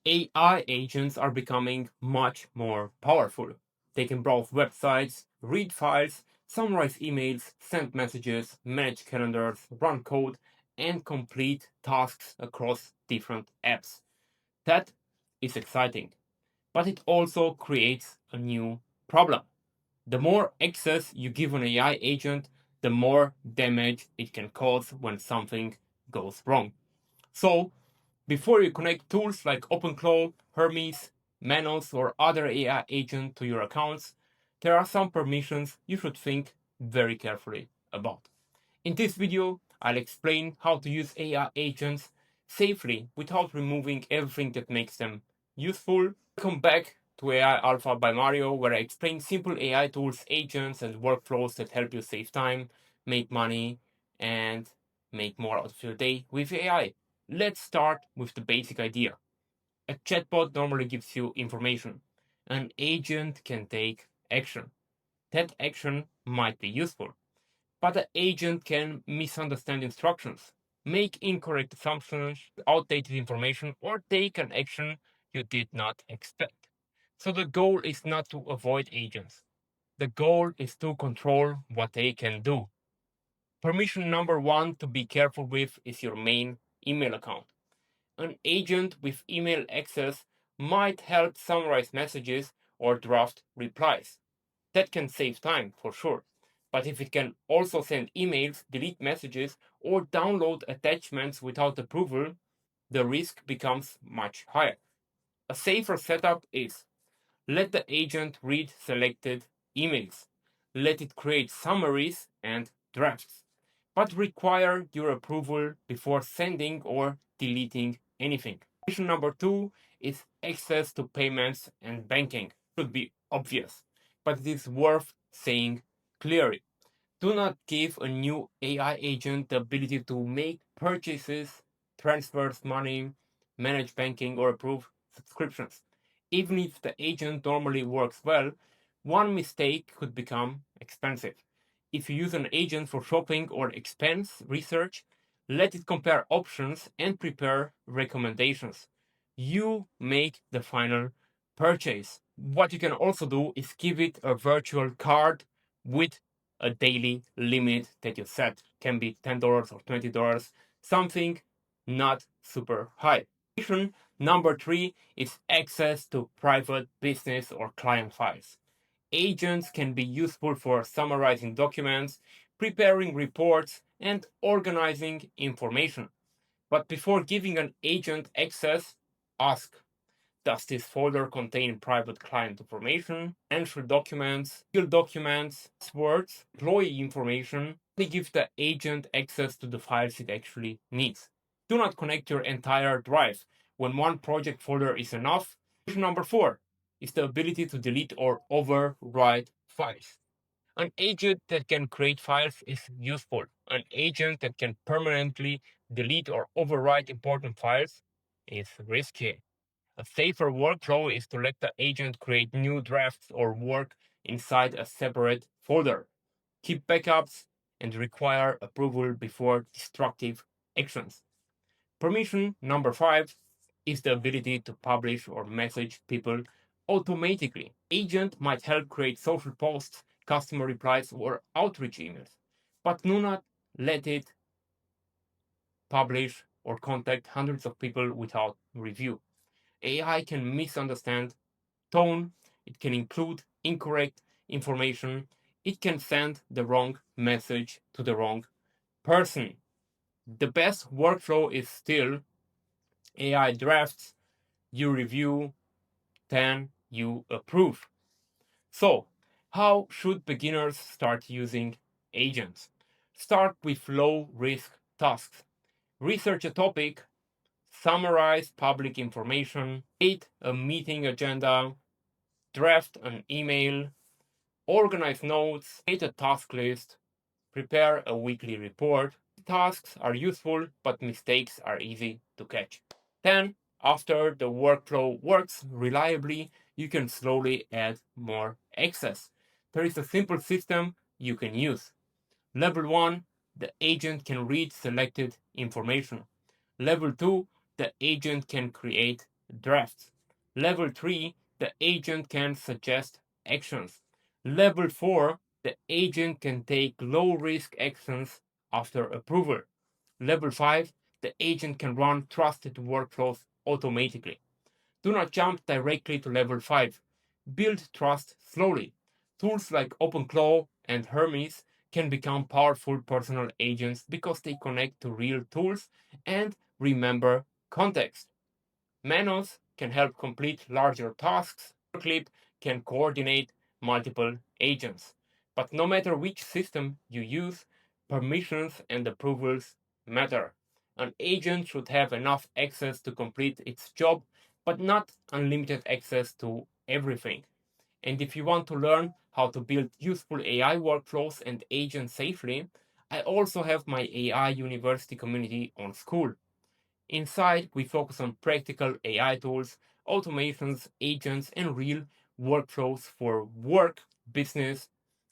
AI agents are becoming much more powerful. They can browse websites, read files, summarize emails, send messages, manage calendars, run code, and complete tasks across different apps. That is exciting, but it also creates a new problem. The more access you give an AI agent, the more damage it can cause when something goes wrong. So, before you connect tools like OpenClaw, Hermes, Manos, or other AI agents to your accounts, there are some permissions you should think very carefully about. In this video, I'll explain how to use AI agents safely without removing everything that makes them useful. Welcome back to AI Alpha by Mario, where I explain simple AI tools, agents, and workflows that help you save time, make money, and make more out of your day with AI. Let's start with the basic idea. A chatbot normally gives you information. An agent can take action. That action might be useful, but the agent can misunderstand instructions, make incorrect assumptions, outdated information, or take an action you did not expect. So the goal is not to avoid agents. The goal is to control what they can do. Permission number one to be careful with is your main email account. An agent with email access might help summarize messages or draft replies. That can save time for sure. But if it can also send emails, delete messages, or download attachments without approval, the risk becomes much higher. A safer setup is let the agent read selected emails, let it create summaries and drafts, but require your approval before sending or deleting anything. Option number two is access to payments and banking. Should be obvious, but it is worth saying clearly. Do not give a new AI agent the ability to make purchases, transfers money, manage banking, or approve subscriptions. Even if the agent normally works well, one mistake could become expensive. If you use an agent for shopping or expense research, let it compare options and prepare recommendations. You make the final purchase. What you can also do is give it a virtual card with a daily limit that you set. Can be $10 or $20, something not super high. Option number three is access to private business or client files. Agents can be useful for summarizing documents, preparing reports, and organizing information. But before giving an agent access, ask, does this folder contain private client information, entry documents, legal documents, passwords, employee information? Only give the agent access to the files it actually needs. Do not connect your entire drive. When one project folder is enough. Option number four is the ability to delete or overwrite files. An agent that can create files is useful. An agent that can permanently delete or overwrite important files is risky. A safer workflow is to let the agent create new drafts or work inside a separate folder. Keep backups and require approval before destructive actions. Permission number five is the ability to publish or message people automatically. Agent might help create social posts, customer replies, or outreach emails, but do not let it publish or contact hundreds of people without review. AI can misunderstand tone, it can include incorrect information, it can send the wrong message to the wrong person. The best workflow is still AI drafts, you review, then you approve. So, how should beginners start using agents? Start with low risk tasks. Research a topic, summarize public information, create a meeting agenda, draft an email, organize notes, create a task list, prepare a weekly report. Tasks are useful, but mistakes are easy to catch. Then, after the workflow works reliably, you can slowly add more access. There is a simple system you can use. Level 1, the agent can read selected information. Level 2, the agent can create drafts. Level 3, the agent can suggest actions. Level 4, the agent can take low risk actions after approval. Level 5, the agent can run trusted workflows automatically. Do not jump directly to level 5. Build trust slowly. Tools like OpenClaw and Hermes can become powerful personal agents because they connect to real tools and remember context. Manos can help complete larger tasks. Clip can coordinate multiple agents. But no matter which system you use, permissions and approvals matter. An agent should have enough access to complete its job, but not unlimited access to everything. And if you want to learn how to build useful AI workflows and agents safely, I also have my AI University community on Skool. Inside, we focus on practical AI tools, automations, agents, and real workflows for work, business,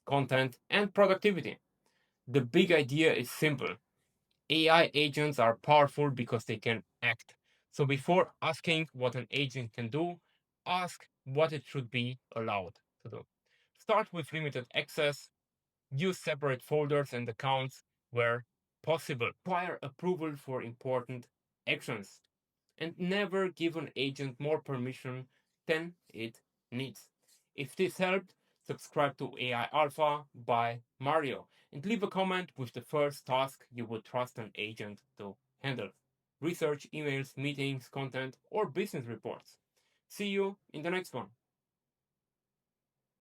content, and productivity. The big idea is simple. AI agents are powerful because they can act. So before asking what an agent can do, ask what it should be allowed to do. Start with limited access, use separate folders and accounts where possible, require approval for important actions, and never give an agent more permission than it needs. If this helped, subscribe to AI Alpha by Mario and leave a comment with the first task you would trust an agent to handle. Research, emails, meetings, content, or business reports. See you in the next one.